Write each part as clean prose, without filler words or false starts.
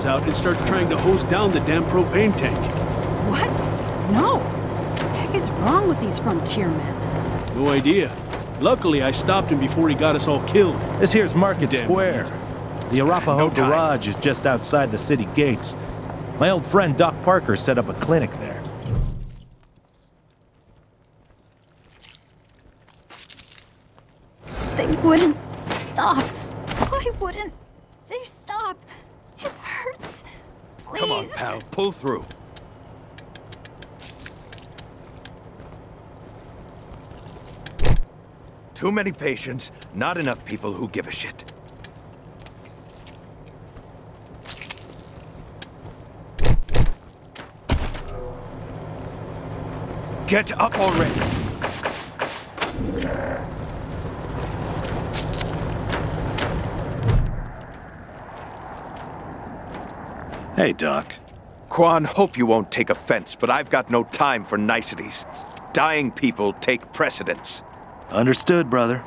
runs out and starts trying to hose down the damn propane tank. What? No. What the heck is wrong with these frontier men? No idea. Luckily, I stopped him before he got us all killed. This here's Market Damn. Square. The Arapaho No time. Garage is just outside the city gates. My old friend Doc Parker set up a clinic there. They wouldn't stop. Why wouldn't they stop? It hurts. Please. Come on, pal, pull through. Too many patients, not enough people who give a shit. Get up already! Hey, Doc. Quan, hope you won't take offense, but I've got no time for niceties. Dying people take precedence. Understood, brother.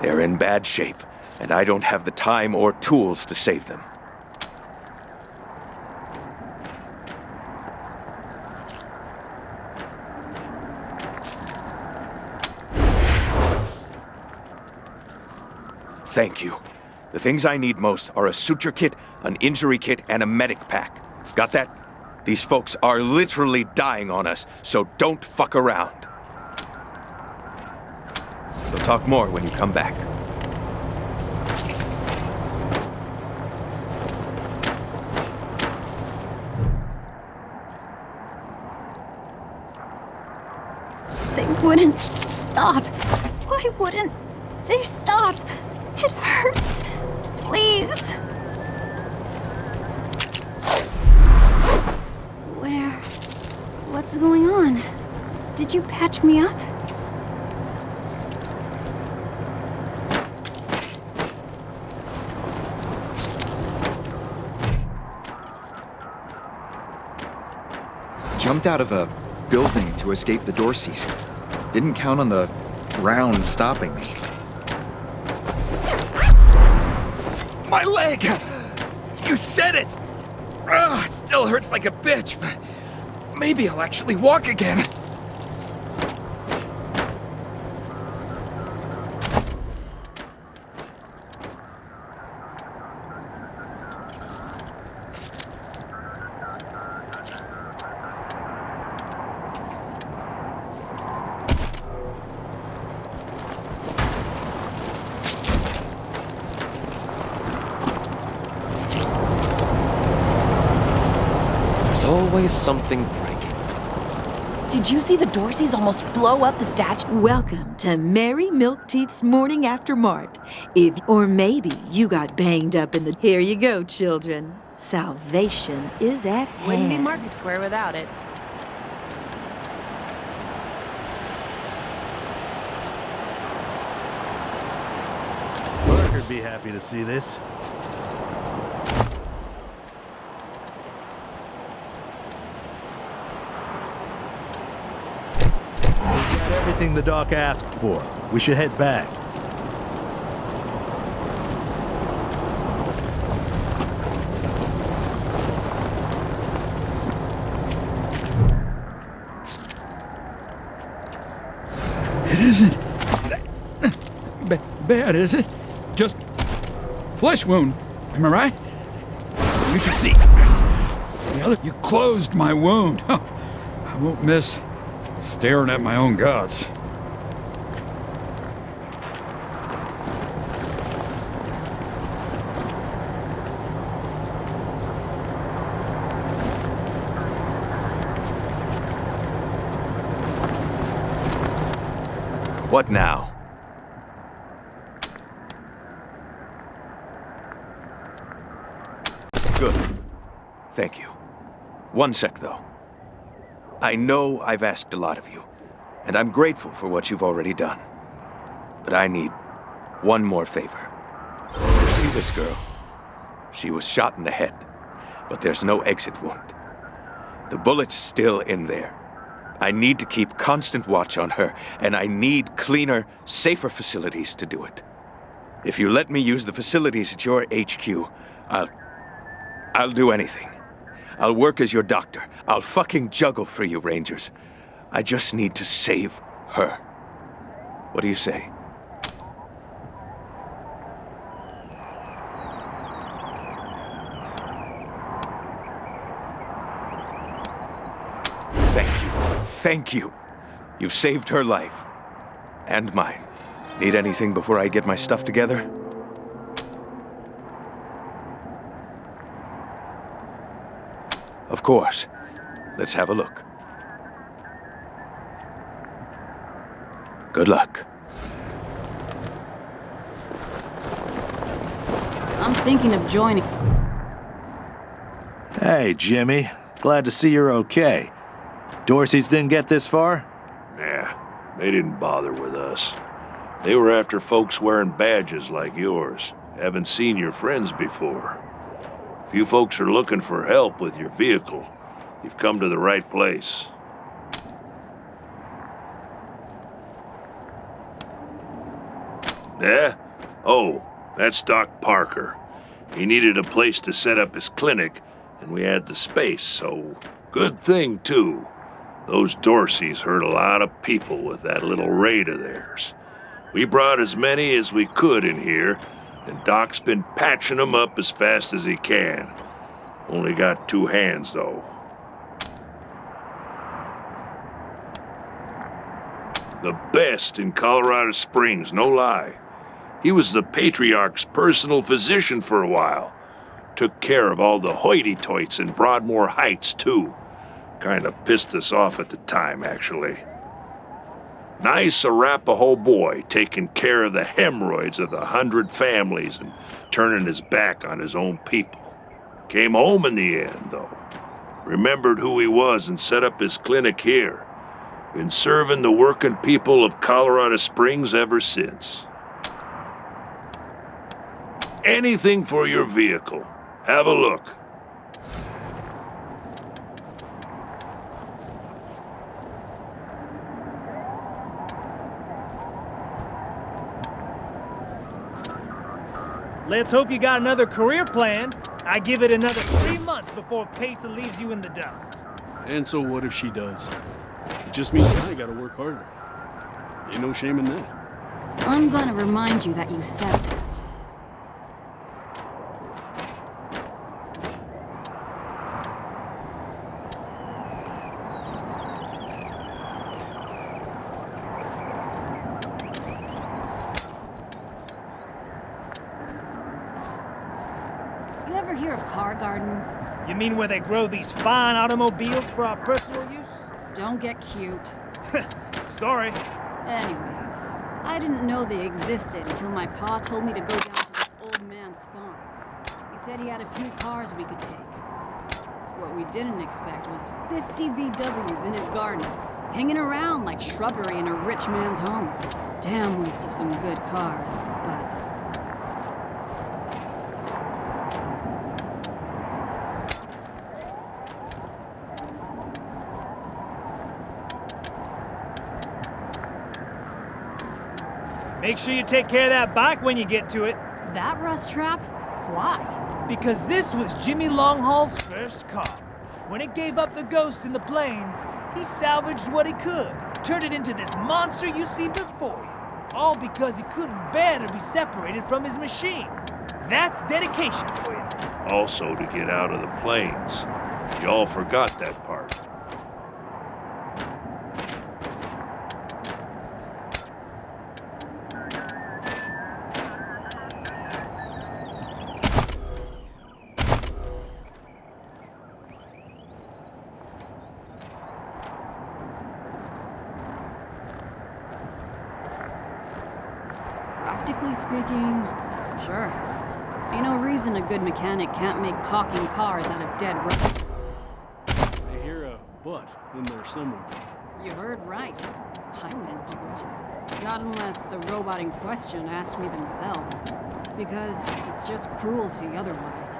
They're in bad shape, and I don't have the time or tools to save them. Thank you. The things I need most are a suture kit, an injury kit, and a medic pack. Got that? These folks are literally dying on us, so don't fuck around. We'll talk more when you come back. They wouldn't stop. Why wouldn't they stop? It hurts. Please. What's going on? Did you patch me up? Jumped out of a building to escape the Dorseys. Didn't count on the ground stopping me. My leg! You said it! Ugh, still hurts like a bitch, but maybe I'll actually walk again. Always something breaking. Did you see the Dorseys almost blow up the statue? Welcome to Mary Milkteeth's Morning After Mart. Or maybe you got banged up in the... Here you go, children. Salvation is at hand. Wouldn't be Market Square without it. Parker'd be happy to see this. Everything the doc asked for. We should head back. It isn't bad, is it? Just flesh wound. Am I right? You should see. You closed my wound. I won't miss staring at my own guts. What now? Good. Thank you. One sec, though. I know I've asked a lot of you, and I'm grateful for what you've already done. But I need one more favor. You see this girl? She was shot in the head, but there's no exit wound. The bullet's still in there. I need to keep constant watch on her, and I need cleaner, safer facilities to do it. If you let me use the facilities at your HQ, I'll do anything. I'll work as your doctor. I'll fucking juggle for you, Rangers. I just need to save her. What do you say? Thank you. Thank you. You've saved her life. And mine. Need anything before I get my stuff together? Of course. Let's have a look. Good luck. I'm thinking of joining. Hey, Jimmy. Glad to see you're okay. Dorsey's didn't get this far? Nah, they didn't bother with us. They were after folks wearing badges like yours. Haven't seen your friends before. If you folks are looking for help with your vehicle, you've come to the right place. Yeah? Oh, that's Doc Parker. He needed a place to set up his clinic, and we had the space, so good thing, too. Those Dorseys hurt a lot of people with that little raid of theirs. We brought as many as we could in here, and Doc's been patching them up as fast as he can. Only got 2 hands, though. The best in Colorado Springs, no lie. He was the Patriarch's personal physician for a while. Took care of all the hoity-toits in Broadmoor Heights, too. Kinda pissed us off at the time, actually. Nice Arapaho boy, taking care of the hemorrhoids of the 100 families and turning his back on his own people. Came home in the end, though. Remembered who he was and set up his clinic here. Been serving the working people of Colorado Springs ever since. Anything for your vehicle. Have a look. Let's hope you got another career planned. I give it another 3 months before Pesa leaves you in the dust. And so what if she does? It just means I gotta work harder. Ain't no shame in that. I'm gonna remind you that you said that. You ever hear of car gardens? You mean where they grow these fine automobiles for our personal use? Don't get cute. Sorry. Anyway, I didn't know they existed until my pa told me to go down to this old man's farm. He said he had a few cars we could take. What we didn't expect was 50 VWs in his garden, hanging around like shrubbery in a rich man's home. Damn waste of some good cars, but... Make sure you take care of that bike when you get to it. That rust trap? Why? Because this was Jimmy Longhaul's first car. When it gave up the ghost in the plains, he salvaged what he could, turned it into this monster you see before you. All because he couldn't bear to be separated from his machine. That's dedication for you. Also to get out of the plains. Y'all forgot that part. Practically speaking, sure. Ain't no reason a good mechanic can't make talking cars out of dead robots. I hear a butt in there somewhere. You heard right. I wouldn't do it. Not unless the robot in question asked me themselves. Because it's just cruelty otherwise.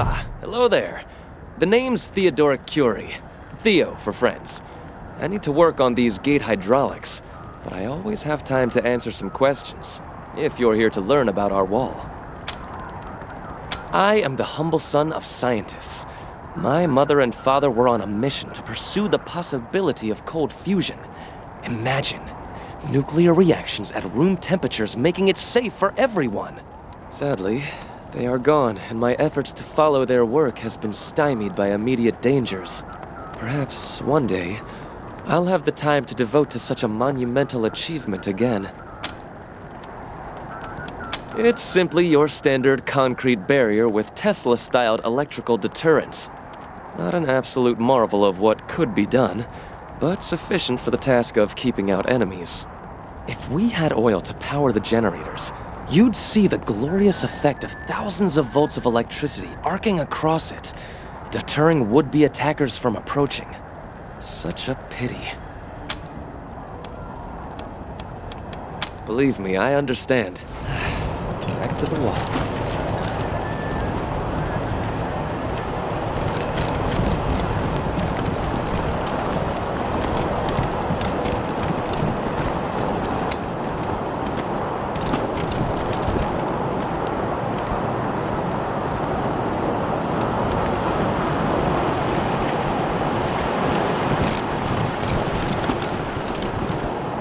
Ah, hello there. The name's Theodore Curie. Theo for friends. I need to work on these gate hydraulics, but I always have time to answer some questions, if you're here to learn about our wall. I am the humble son of scientists. My mother and father were on a mission to pursue the possibility of cold fusion. Imagine nuclear reactions at room temperatures making it safe for everyone. Sadly, they are gone, and my efforts to follow their work has been stymied by immediate dangers. Perhaps one day, I'll have the time to devote to such a monumental achievement again. It's simply your standard concrete barrier with Tesla-styled electrical deterrents. Not an absolute marvel of what could be done, but sufficient for the task of keeping out enemies. If we had oil to power the generators, you'd see the glorious effect of thousands of volts of electricity arcing across it, deterring would-be attackers from approaching. Such a pity. Believe me, I understand. Back to the wall.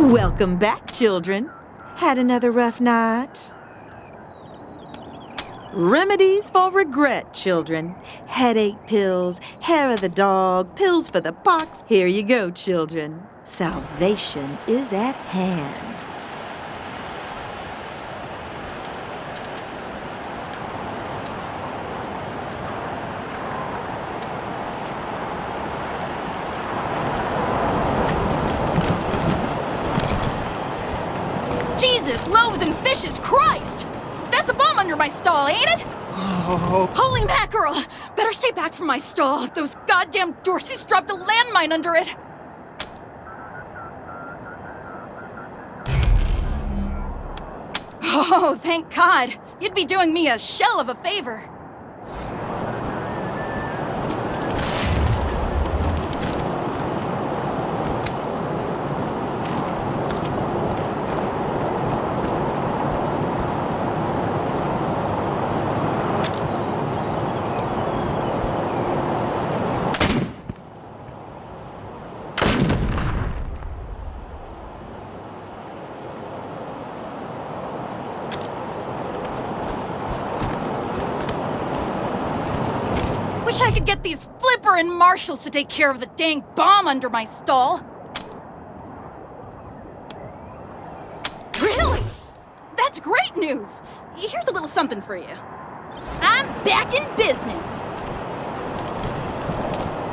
Welcome back, children. Had another rough night? Remedies for regret, children. Headache pills, hair of the dog, pills for the pox. Here you go, children. Salvation is at hand. Jesus, loaves and fishes, Christ! That's a bomb under my stall, ain't it? Oh. Holy mackerel! Better stay back from my stall. Those goddamn Dorseys dropped a landmine under it. Oh, thank God. You'd be doing me a shell of a favor. Wish I could get these Flipper and Marshals to take care of the dang bomb under my stall. Really? That's great news! Here's a little something for you. I'm back in business.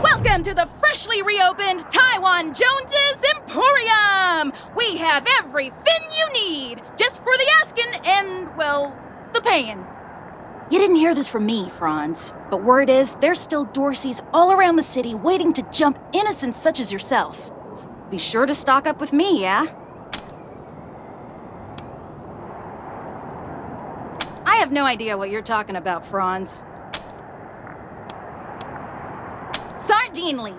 Welcome to the freshly reopened Taiwan Jones's Emporium! We have everything you need, just for the asking and, well, the paying. You didn't hear this from me, Franz, but word is there's still Dorseys all around the city waiting to jump innocents such as yourself. Be sure to stock up with me, yeah? I have no idea what you're talking about, Franz. Sardinely.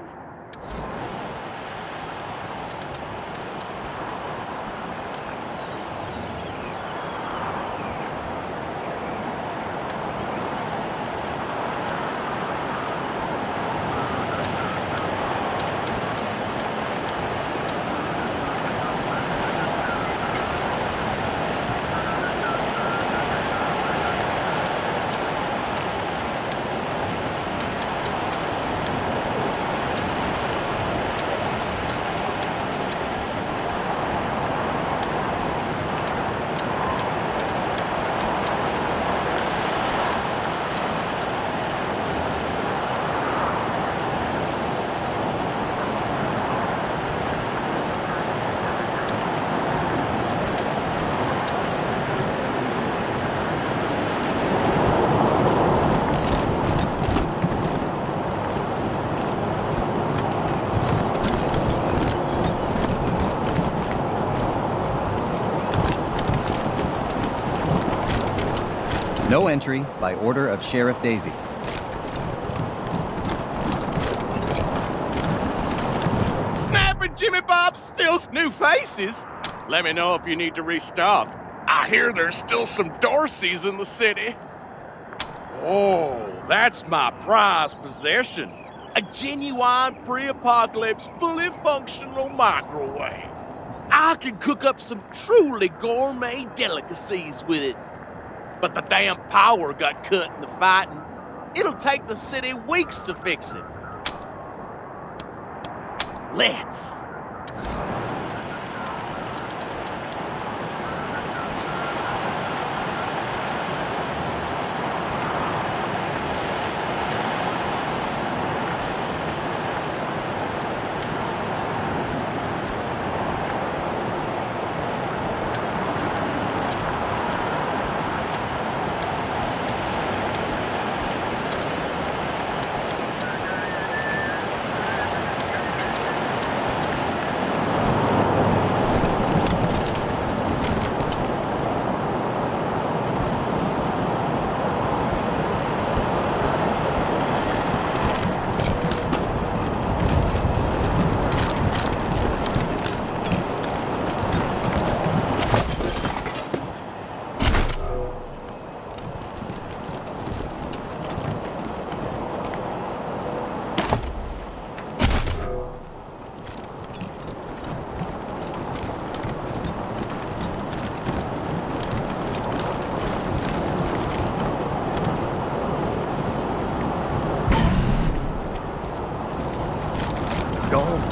No entry by order of Sheriff Daisy. Still new faces? Let me know if you need to restock. I hear there's still some Dorseys in the city. Oh, that's my prized possession. A genuine pre-apocalypse, fully functional microwave. I can cook up some truly gourmet delicacies with it. But the damn power got cut in the fighting. It'll take the city weeks to fix it. Let's.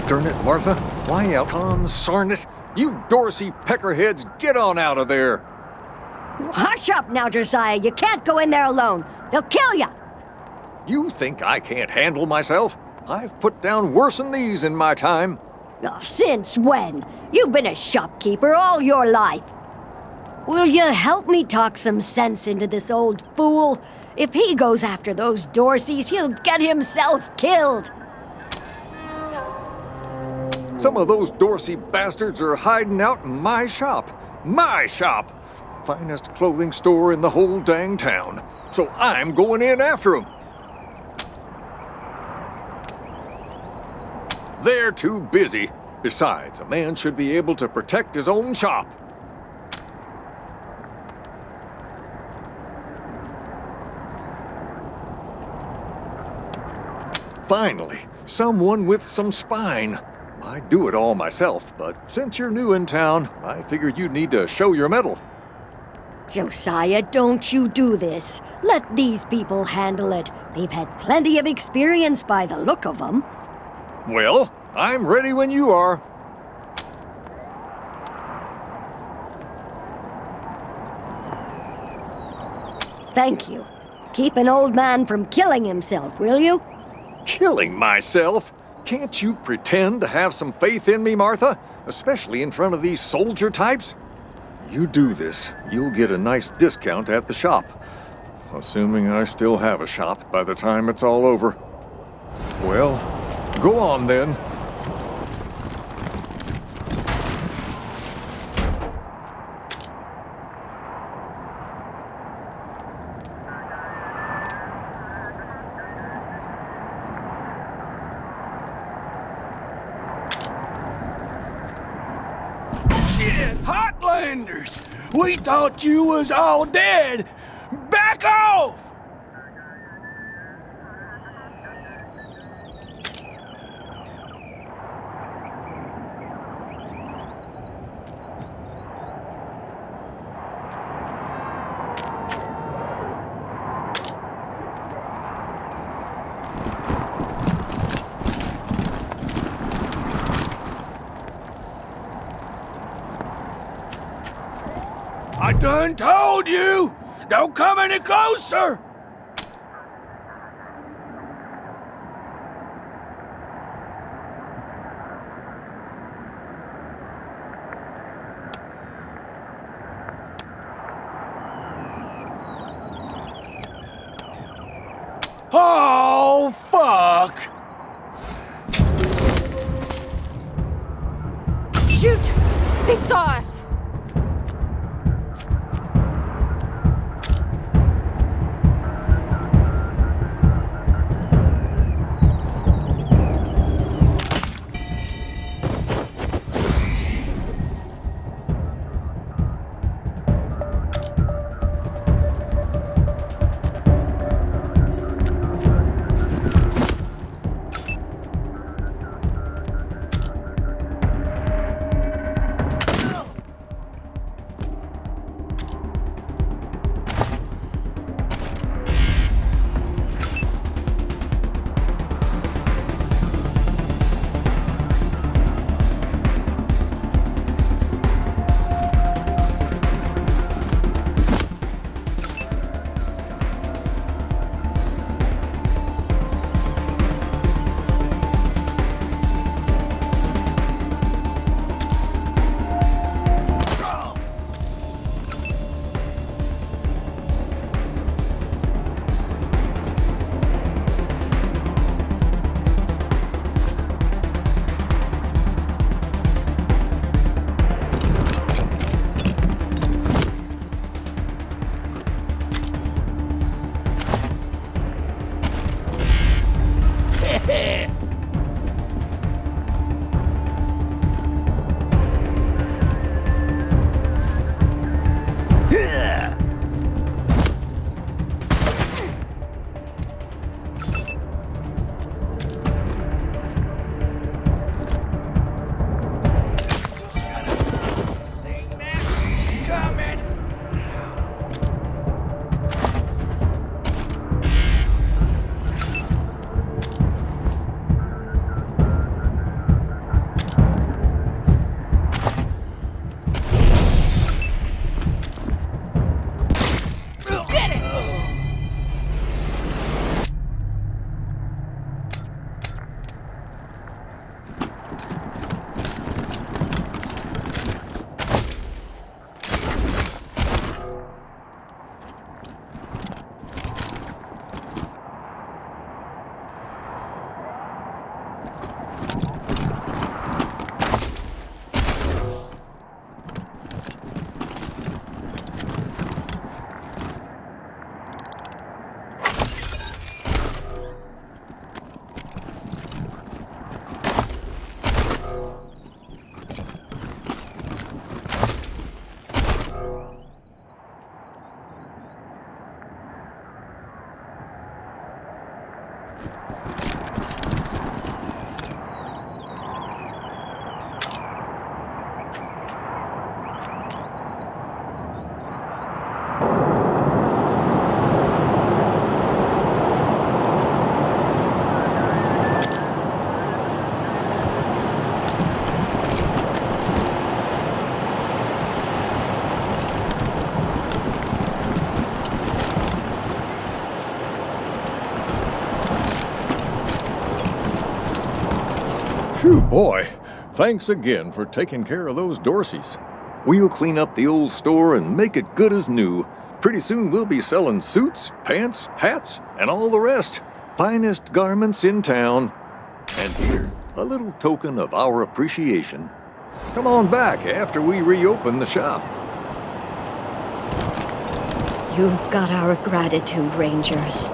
Darn it, Martha. Why out consarn it? You Dorsey peckerheads, get on out of there! Hush up now, Josiah. You can't go in there alone. They'll kill you. You think I can't handle myself? I've put down worse than these in my time. Since when? You've been a shopkeeper all your life. Will you help me talk some sense into this old fool? If he goes after those Dorseys, he'll get himself killed. Some of those Dorsey bastards are hiding out in my shop. My shop! Finest clothing store in the whole dang town. So I'm going in after them. They're too busy. Besides, a man should be able to protect his own shop. Finally, someone with some spine. I'd do it all myself, but since you're new in town, I figured you'd need to show your mettle. Josiah, don't you do this. Let these people handle it. They've had plenty of experience by the look of them. Well, I'm ready when you are. Thank you. Keep an old man from killing himself, will you? Killing myself? Can't you pretend to have some faith in me, Martha? Especially in front of these soldier types? You do this, you'll get a nice discount at the shop. Assuming I still have a shop by the time it's all over. Well, go on then. Heartlanders! We thought you was all dead! Back off! I done told you! Don't come any closer! Oh, fuck! Shoot! They saw us! Boy, thanks again for taking care of those Dorseys. We'll clean up the old store and make it good as new. Pretty soon we'll be selling suits, pants, hats, and all the rest. Finest garments in town. And here, a little token of our appreciation. Come on back after we reopen the shop. You've got our gratitude, Rangers.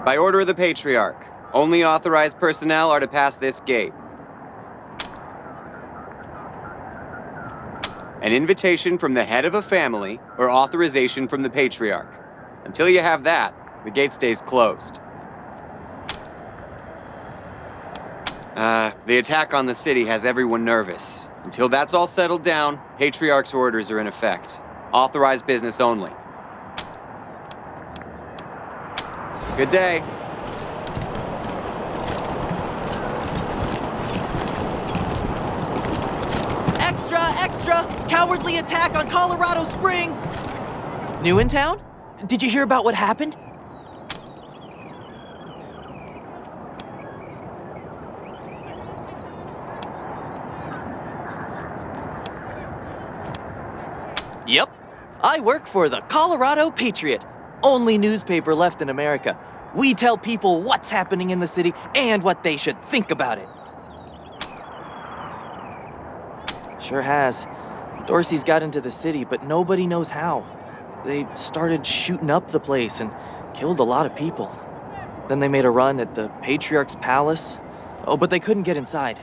By order of the Patriarch, only authorized personnel are to pass this gate. An invitation from the head of a family or authorization from the Patriarch. Until you have that, the gate stays closed. The attack on the city has everyone nervous. Until that's all settled down, Patriarch's orders are in effect. Authorized business only. Good day. Extra, extra! Cowardly attack on Colorado Springs! New in town? Did you hear about what happened? Yep. I work for the Colorado Patriot. Only newspaper left in America. We tell people what's happening in the city and what they should think about it. Sure has. Dorsey's got into the city, but nobody knows how. They started shooting up the place and killed a lot of people. Then they made a run at the Patriarch's palace. Oh, but they couldn't get inside.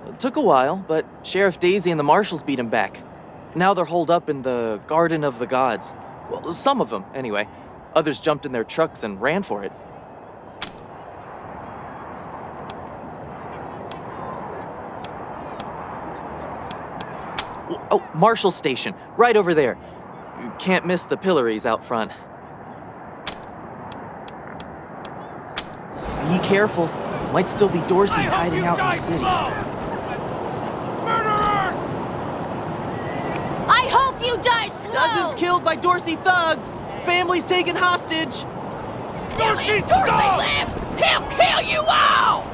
It took a while, but Sheriff Daisy and the marshals beat him back. Now they're holed up in the Garden of the Gods. Well, some of them, anyway. Others jumped in their trucks and ran for it. Oh, Marshal Station, right over there. You can't miss the pillories out front. Be careful. Might still be Dorseys hiding out in the city. I hope you die slow! Dozens killed by Dorsey thugs! Families taken hostage! Dorsey lives! He'll kill you all!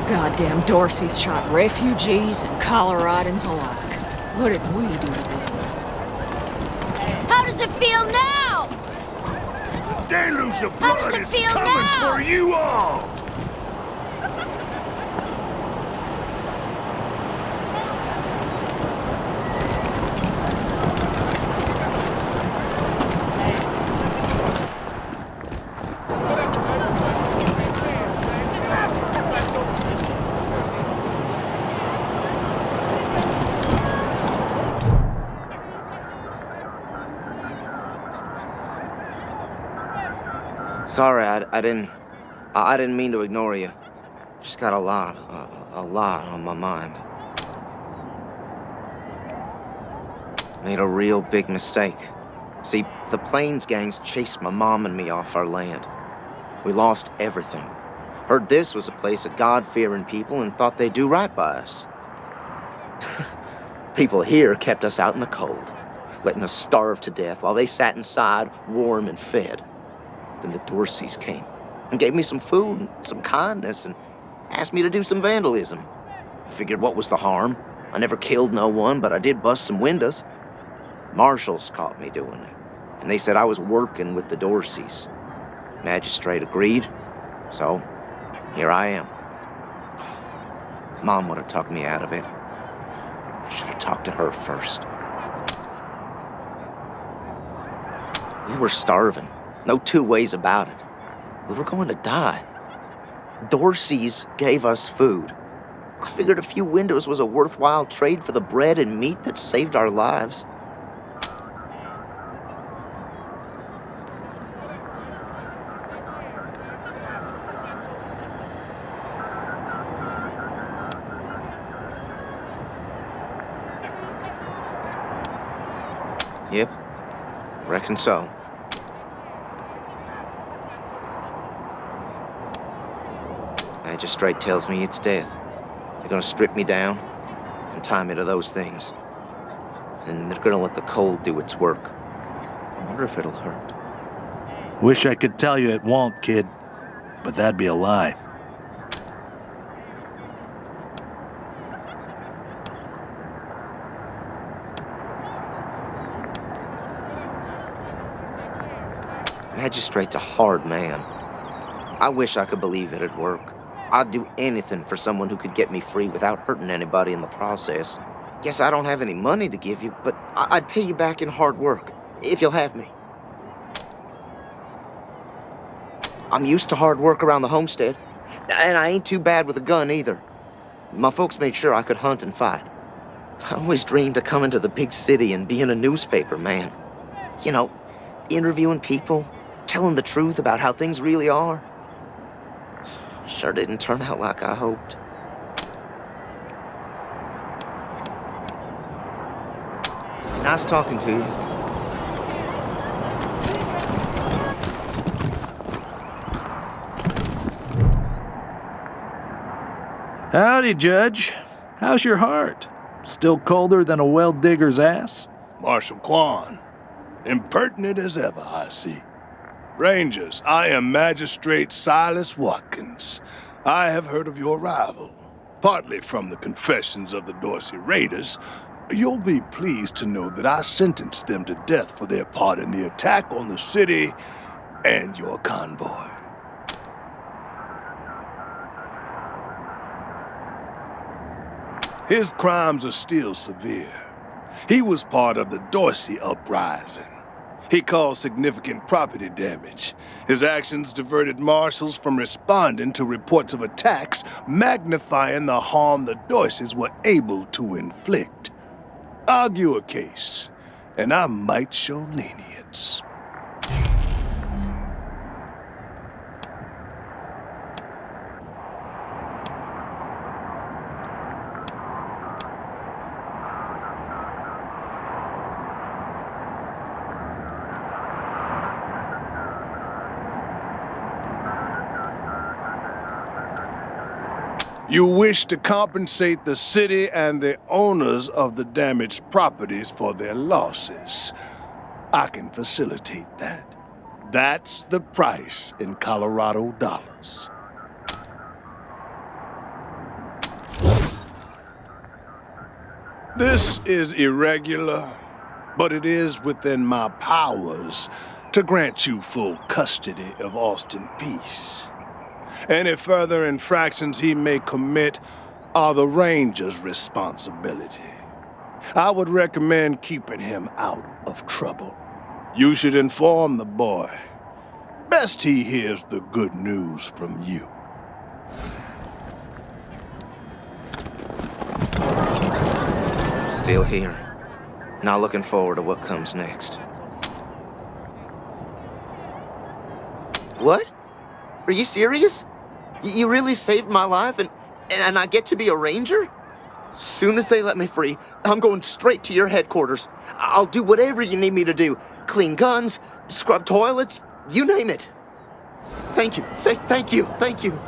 Goddamn Dorsey's shot refugees and Coloradans alike. What did we do to them? How does it feel now? The deluge of How does blood it is feel coming now? for you all! Sorry, I didn't mean to ignore you. Just got a lot on my mind. Made a real big mistake. See, the Plains gangs chased my mom and me off our land. We lost everything. Heard this was a place of God-fearing people and thought they'd do right by us. People here kept us out in the cold, letting us starve to death while they sat inside, warm and fed. Then the Dorseys came and gave me some food and some kindness and asked me to do some vandalism. I figured what was the harm? I never killed no one, but I did bust some windows. Marshals caught me doing it, and they said I was working with the Dorseys. Magistrate agreed, so here I am. Mom would have talked me out of it. I should have talked to her first. We were starving. No two ways about it. We were going to die. Dorsey's gave us food. I figured a few windows was a worthwhile trade for the bread and meat that saved our lives. Yep, reckon so. Magistrate tells me it's death. They're gonna strip me down and tie me to those things. And they're gonna let the cold do its work. I wonder if it'll hurt. Wish I could tell you it won't, kid, but that'd be a lie. Magistrate's a hard man. I wish I could believe it'd work. I'd do anything for someone who could get me free without hurting anybody in the process. Guess I don't have any money to give you, but I'd pay you back in hard work, if you'll have me. I'm used to hard work around the homestead, and I ain't too bad with a gun either. My folks made sure I could hunt and fight. I always dreamed of coming to the big city and being a newspaper man. You know, interviewing people, telling the truth about how things really are. Sure didn't turn out like I hoped. Nice talking to you. Howdy, Judge. How's your heart? Still colder than a well digger's ass? Marshal Quan. Impertinent as ever, I see. Rangers, I am Magistrate Silas Watkins. I have heard of your arrival, partly from the confessions of the Dorsey Raiders. You'll be pleased to know that I sentenced them to death for their part in the attack on the city and your convoy. His crimes are still severe. He was part of the Dorsey uprising. He caused significant property damage. His actions diverted marshals from responding to reports of attacks, magnifying the harm the Dorseys were able to inflict. Argue a case, and I might show lenience. You wish to compensate the city and the owners of the damaged properties for their losses. I can facilitate that. That's the price in Colorado dollars. This is irregular, but it is within my powers to grant you full custody of Austin Peace. Any further infractions he may commit are the Ranger's responsibility. I would recommend keeping him out of trouble. You should inform the boy. Best he hears the good news from you. Still here. Not looking forward to what comes next. What? Are you serious? You really saved my life and I get to be a ranger? Soon as they let me free, I'm going straight to your headquarters. I'll do whatever you need me to do. Clean guns, scrub toilets, you name it. Thank you, thank you, thank you.